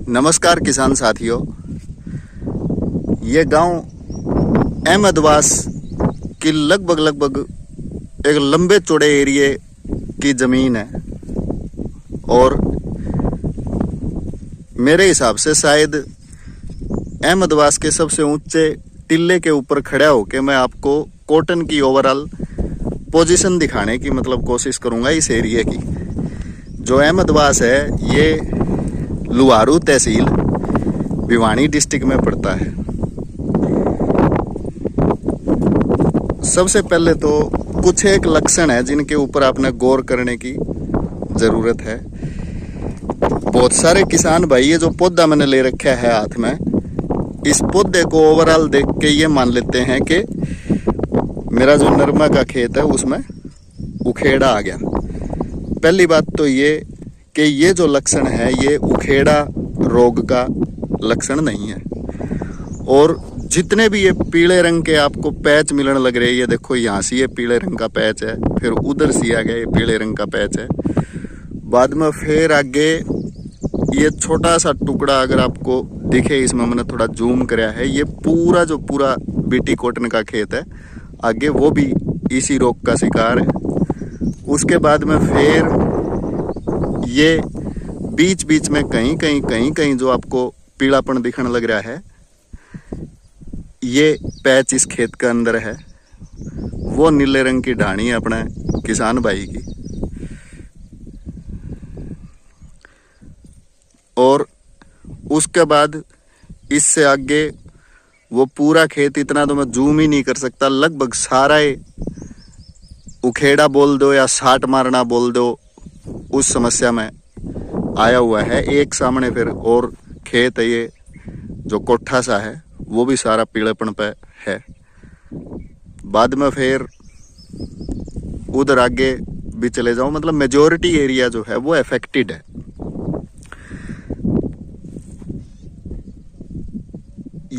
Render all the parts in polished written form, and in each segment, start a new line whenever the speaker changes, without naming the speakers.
नमस्कार किसान साथियों। ये गांव अहमदवास की लगभग एक लंबे चौड़े एरिए की ज़मीन है और मेरे हिसाब से शायद अहमदवास के सबसे ऊंचे टिल्ले के ऊपर खड़ा होकर मैं आपको कॉटन की ओवरऑल पोजीशन दिखाने की कोशिश करूंगा। इस एरिए की जो अहमदवास है ये लुहारू तहसील भिवानी डिस्ट्रिक्ट में पड़ता है। सबसे पहले तो कुछ एक लक्षण है जिनके ऊपर आपने गौर करने की ज़रूरत है। बहुत सारे किसान भाई ये जो पौधा मैंने ले रखा है हाथ में, इस पौधे को ओवरऑल देख के ये मान लेते हैं कि मेरा जो नरमा का खेत है उसमें उखेड़ा आ गया। पहली बात तो ये कि ये जो लक्षण है ये उखेड़ा रोग का लक्षण नहीं है। और जितने भी ये पीले रंग के आपको पैच मिलने लग रहे हैं, ये देखो यहाँ से ये पीले रंग का पैच है, फिर उधर से आ गया ये पीले रंग का पैच है, बाद में फिर आगे ये छोटा सा टुकड़ा अगर आपको दिखे, इसमें मैंने थोड़ा जूम कराया है, ये पूरा जो पूरा बीटी कॉटन का खेत है आगे वो भी इसी रोग का शिकार है। उसके बाद में फिर ये बीच बीच में कहीं जो आपको पीलापन दिखने लग रहा है, ये पैच इस खेत के अंदर है, वो नीले रंग की ढाणी है अपने किसान भाई की। और उसके बाद इससे आगे वो पूरा खेत, इतना तो मैं जूम ही नहीं कर सकता, लगभग सारा उखेड़ा बोल दो या साट मारना बोल दो, उस समस्या में आया हुआ है। एक सामने फिर और खेत है, ये जो कोठा सा है वो भी सारा पीलेपन पे है। बाद में फिर उधर आगे भी चले जाओ, मेजॉरिटी एरिया जो है वो अफेक्टेड है।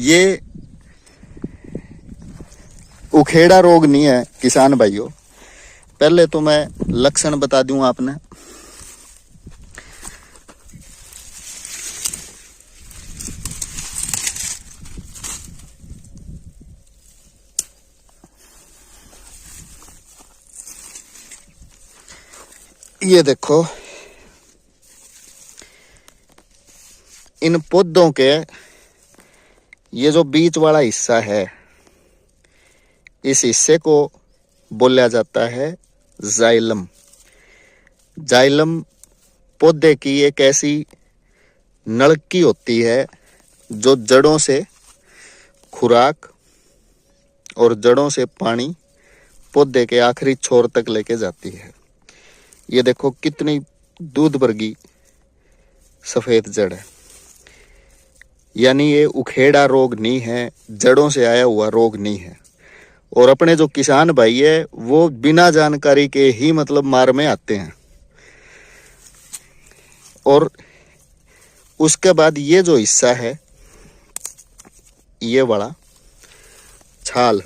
ये उखेड़ा रोग नहीं है किसान भाइयों। पहले तो मैं लक्षण बता दूं आपने। ये देखो, इन पौधों के ये जो बीच वाला हिस्सा है, इस हिस्से को बोला जाता है जाइलम। जाइलम पौधे की एक ऐसी नलकी होती है जो जड़ों से खुराक और जड़ों से पानी पौधे के आखिरी छोर तक लेके जाती है। ये देखो कितनी दूध वर्गी सफेद जड़ है। यानी ये उखेड़ा रोग नहीं है, जड़ों से आया हुआ रोग नहीं है। और अपने जो किसान भाई है वो बिना जानकारी के ही मार में आते हैं। और उसके बाद ये जो हिस्सा है, ये वाला छाल,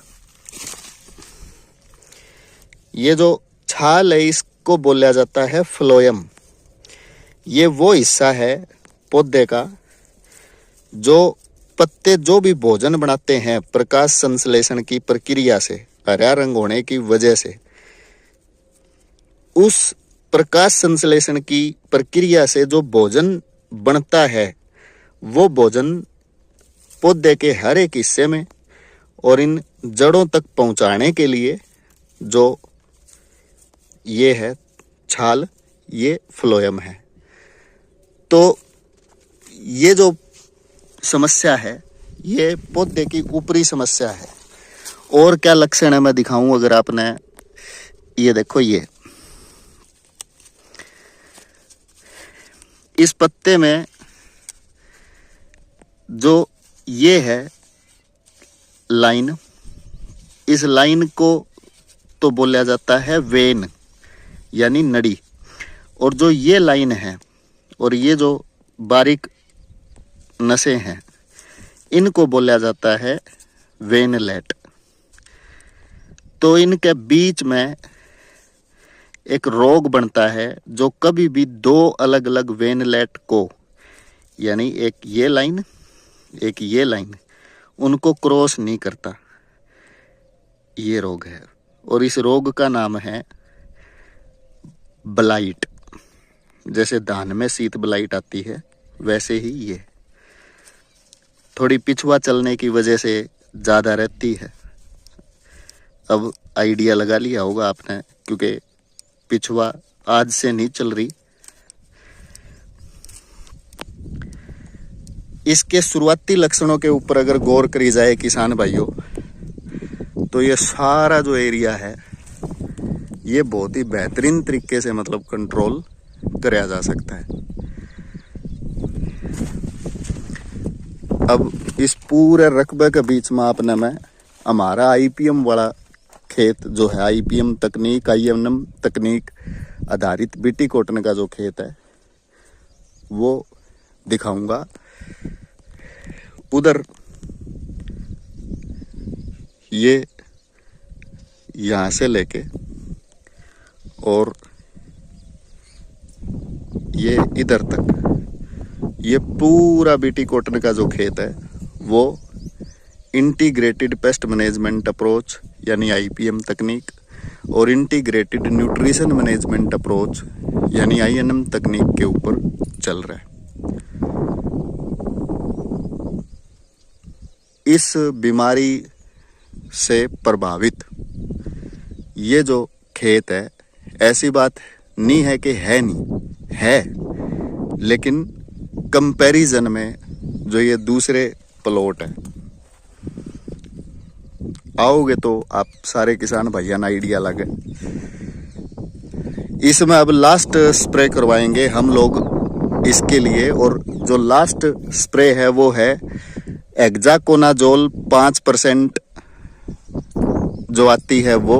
ये जो छाल है इसको बोला जाता है फ्लोएम। ये वो हिस्सा है पौधे का जो पत्ते जो भी भोजन बनाते हैं प्रकाश संश्लेषण की प्रक्रिया से, हरा रंग होने की वजह से, उस प्रकाश संश्लेषण की प्रक्रिया से जो भोजन बनता है वो भोजन पौधे के हर एक हिस्से में और इन जड़ों तक पहुंचाने के लिए जो ये है छाल, ये फ्लोएम है। तो ये जो समस्या है ये पौधे की ऊपरी समस्या है। और क्या लक्षण है मैं दिखाऊं अगर आपने, ये देखो, ये इस पत्ते में जो ये है लाइन, इस लाइन को तो बोला जाता है वेन यानी नड़ी। और जो ये लाइन है और ये जो बारीक नसें हैं इनको बोला जाता है वेनलेट। तो इनके बीच में एक रोग बनता है जो कभी भी दो अलग अलग वेनलेट को यानी एक ये लाइन एक ये लाइन, उनको क्रॉस नहीं करता, ये रोग है। और इस रोग का नाम है ब्लाइट। जैसे धान में शीत ब्लाइट आती है, वैसे ही ये थोड़ी पिछुआ चलने की वजह से ज़्यादा रहती है। अब आइडिया लगा लिया होगा आपने, क्योंकि पिछुआ आज से नहीं चल रही। इसके शुरुआती लक्षणों के ऊपर अगर गौर करी जाए किसान भाइयों, तो ये सारा जो एरिया है ये बहुत ही बेहतरीन तरीके से मतलब कंट्रोल किया जा सकता है। अब इस पूरे रकबे के बीच में आपने मैं हमारा आईपीएम वाला खेत जो है, आईपीएम तकनीक, आईएनएम तकनीक आधारित बीटी कॉटन का जो खेत है वो दिखाऊंगा। उधर ये यहाँ से लेके और ये इधर तक, ये पूरा बीटी कॉटन का जो खेत है वो इंटीग्रेटेड पेस्ट मैनेजमेंट अप्रोच यानी आईपीएम तकनीक और इंटीग्रेटेड न्यूट्रिशन मैनेजमेंट अप्रोच यानी आईएनएम तकनीक के ऊपर चल रहा है। इस बीमारी से प्रभावित ये जो खेत है, ऐसी बात नहीं है कि है, नहीं है, लेकिन कंपैरिजन में जो ये दूसरे प्लॉट है, आओगे तो आप सारे किसान भैया ना आइडिया लगे। इसमें अब लास्ट स्प्रे करवाएंगे हम लोग इसके लिए, और जो लास्ट स्प्रे है वो है हेक्साकोनाजोल 5% जो आती है वो,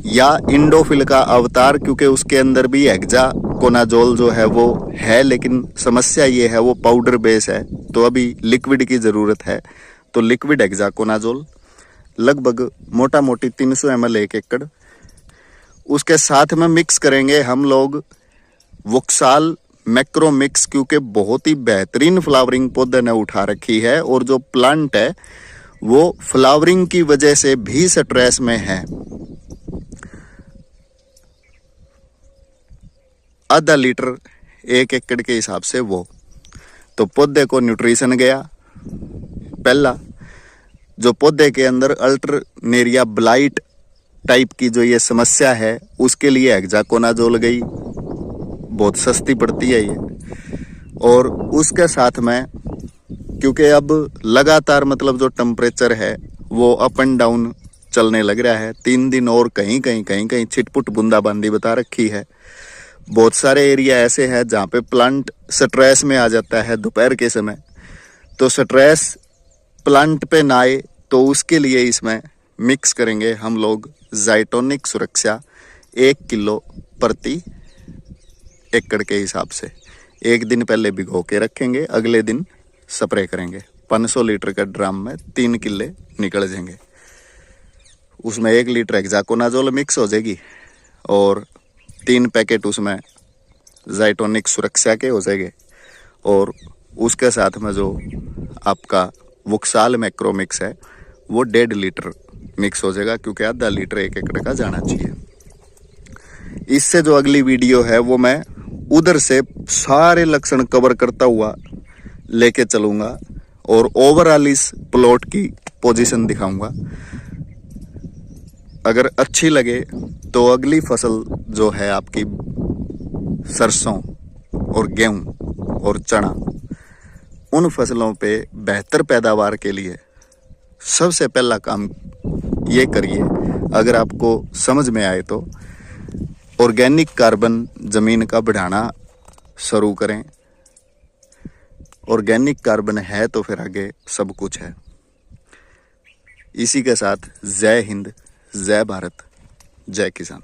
या इंडोफिल का अवतार, क्योंकि उसके अंदर भी हेक्साकोनाजोल जो है वो है, लेकिन समस्या ये है वो पाउडर बेस है, तो अभी लिक्विड की ज़रूरत है। तो लिक्विड हेक्साकोनाजोल लगभग मोटा मोटी 300 ml 1 एकड़। उसके साथ में मिक्स करेंगे हम लोग वोक्साल मैक्रो मिक्स, क्योंकि बहुत ही बेहतरीन फ्लावरिंग पौधे ने उठा रखी है और जो प्लांट है वो फ्लावरिंग की वजह से भी स्ट्रेस में है। आधा लीटर 1 एकड़ के हिसाब से वो, तो पौधे को न्यूट्रिशन गया पहला। जो पौधे के अंदर अल्टरनेरिया ब्लाइट टाइप की जो ये समस्या है उसके लिए हेक्साकोनाजोल गई, बहुत सस्ती पड़ती है ये। और उसके साथ में क्योंकि अब लगातार मतलब जो टेम्परेचर है वो अप एंड डाउन चलने लग रहा है, 3 दिन और कहीं कहीं छिटपुट बूंदाबांदी बता रखी है। बहुत सारे एरिया ऐसे हैं जहाँ पे प्लांट स्ट्रेस में आ जाता है दोपहर के समय, तो स्ट्रेस प्लांट पे ना आए तो उसके लिए इसमें मिक्स करेंगे हम लोग ज़ाइटोनिक सुरक्षा 1 किलो प्रति एकड़ के हिसाब से। 1 दिन पहले भिगो के रखेंगे, अगले दिन स्प्रे करेंगे। 500 लीटर का ड्रम में 3 किले निकल जाएंगे। उसमें 1 लीटर हेक्साकोनाजोल मिक्स हो जाएगी और 3 पैकेट उसमें ज़ाइटोनिक सुरक्षा के हो जाएंगे, और उसके साथ में जो आपका वोक्साल मैक्रो मिक्स है वो 1.5 लीटर मिक्स हो जाएगा, क्योंकि आधा लीटर 1 एकड़ का जाना चाहिए। इससे जो अगली वीडियो है वो मैं उधर से सारे लक्षण कवर करता हुआ लेके चलूंगा और ओवरऑल इस प्लॉट की पोजीशन दिखाऊंगा। अगर अच्छी लगे तो अगली फसल जो है आपकी सरसों और गेहूं और चना, उन फसलों पे बेहतर पैदावार के लिए सबसे पहला काम ये करिए, अगर आपको समझ में आए तो ऑर्गेनिक कार्बन ज़मीन का बढ़ाना शुरू करें। ऑर्गेनिक कार्बन है तो फिर आगे सब कुछ है। इसी के साथ जय हिंद, जय भारत, जय किसान।